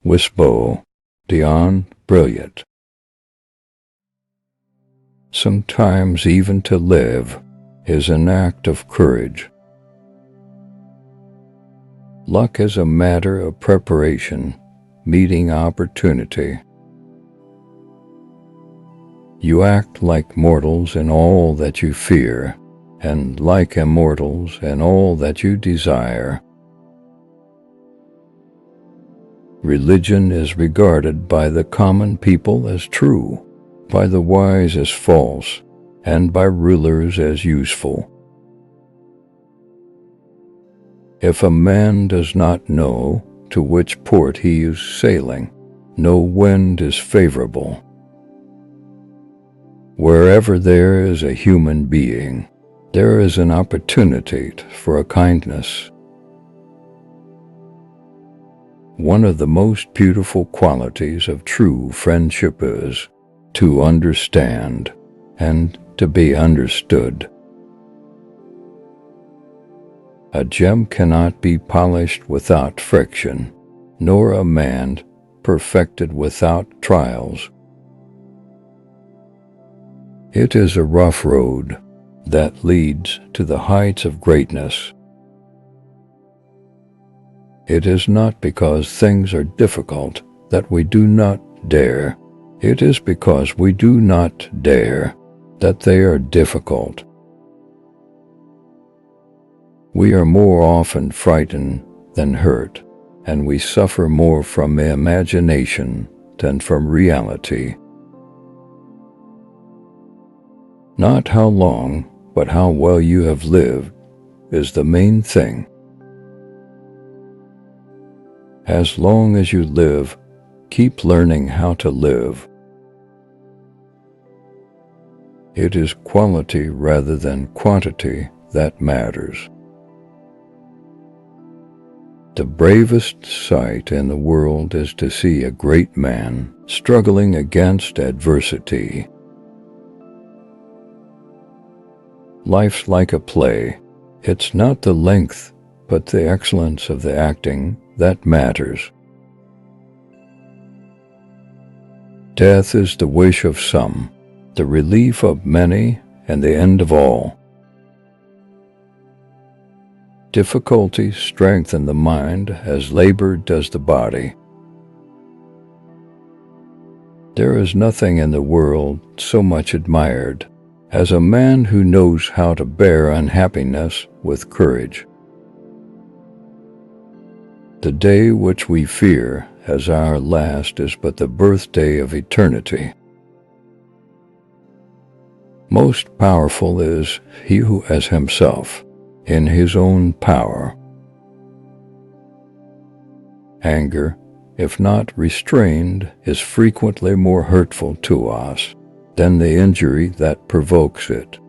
Wisbow, Dion, brilliant. Sometimes even to live is an act of courage. Luck is a matter of preparation, meeting opportunity. You act like mortals in all that you fear, and like immortals in all that you desire. Religion is regarded by the common people as true, by the wise as false, and by rulers as useful. If a man does not know to which port he is sailing, no wind is favorable. Wherever there is a human being, there is an opportunity for a kindness. One of the most beautiful qualities of true friendship is to understand and to be understood. A gem cannot be polished without friction, nor a man perfected without trials. It is a rough road that leads to the heights of greatness. It is not because things are difficult that we do not dare. It is because we do not dare that they are difficult. We are more often frightened than hurt, and we suffer more from imagination than from reality. Not how long, but how well you have lived is the main thing. As long as you live, keep learning how to live. It is quality rather than quantity that matters. The bravest sight in the world is to see a great man struggling against adversity. Life's like a play. It's not the length, but the excellence of the acting that matters. Death is the wish of some, the relief of many, and the end of all. Difficulties strengthen the mind as labor does the body. There is nothing in the world so much admired as a man who knows how to bear unhappiness with courage. The day which we fear as our last is but the birthday of eternity. Most powerful is he who is himself, in his own power. Anger, if not restrained, is frequently more hurtful to us than the injury that provokes it.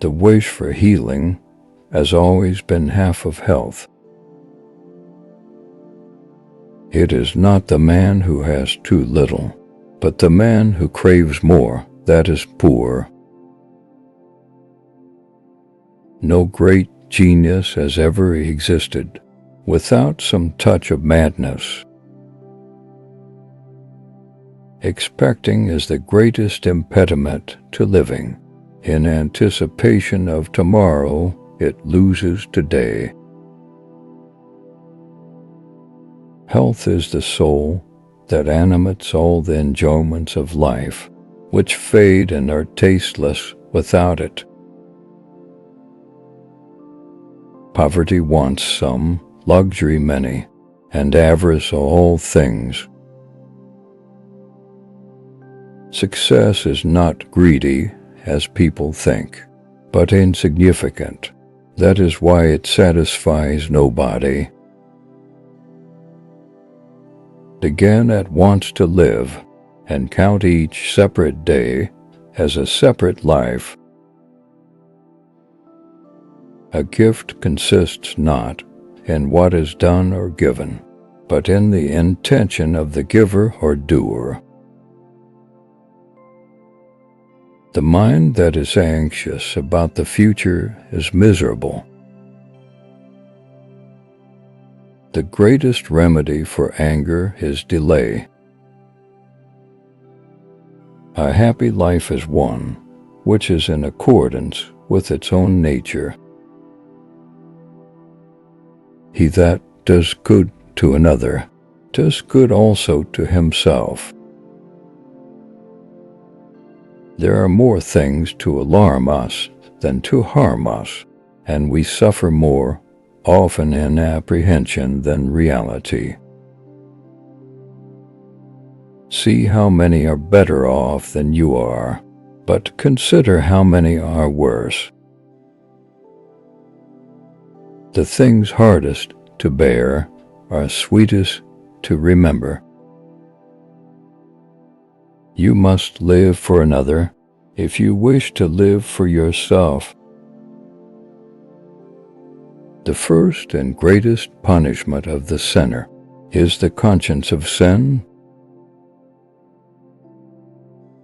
The wish for healing has always been half of health. It is not the man who has too little, but the man who craves more that is poor. No great genius has ever existed without some touch of madness. Expecting is the greatest impediment to living. In anticipation of tomorrow, it loses today. Health is the soul that animates all the enjoyments of life, which fade and are tasteless without it. Poverty wants some, luxury many, and avarice all things. Success is not greedy, as people think, but insignificant. That is why it satisfies nobody. Begin at once to live, and count each separate day as a separate life. A gift consists not in what is done or given, but in the intention of the giver or doer. The mind that is anxious about the future is miserable. The greatest remedy for anger is delay. A happy life is one which is in accordance with its own nature. He that does good to another does good also to himself. There are more things to alarm us than to harm us, and we suffer more often in apprehension than reality. See how many are better off than you are, but consider how many are worse. The things hardest to bear are sweetest to remember. You must live for another if you wish to live for yourself. The first and greatest punishment of the sinner is the conscience of sin.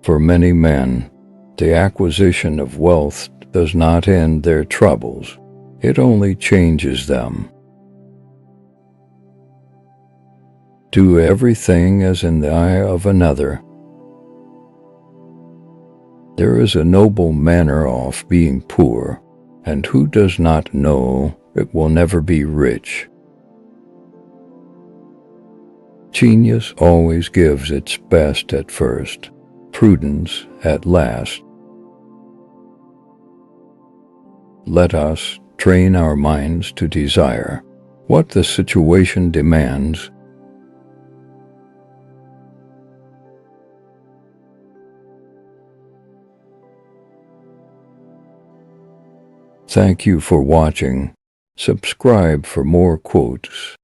For many men, the acquisition of wealth does not end their troubles, it only changes them. Do everything as in the eye of another. There is a noble manner of being poor, and who does not know it will never be rich? Genius always gives its best at first, prudence at last. Let us train our minds to desire what the situation demands. Thank you for watching. Subscribe for more quotes.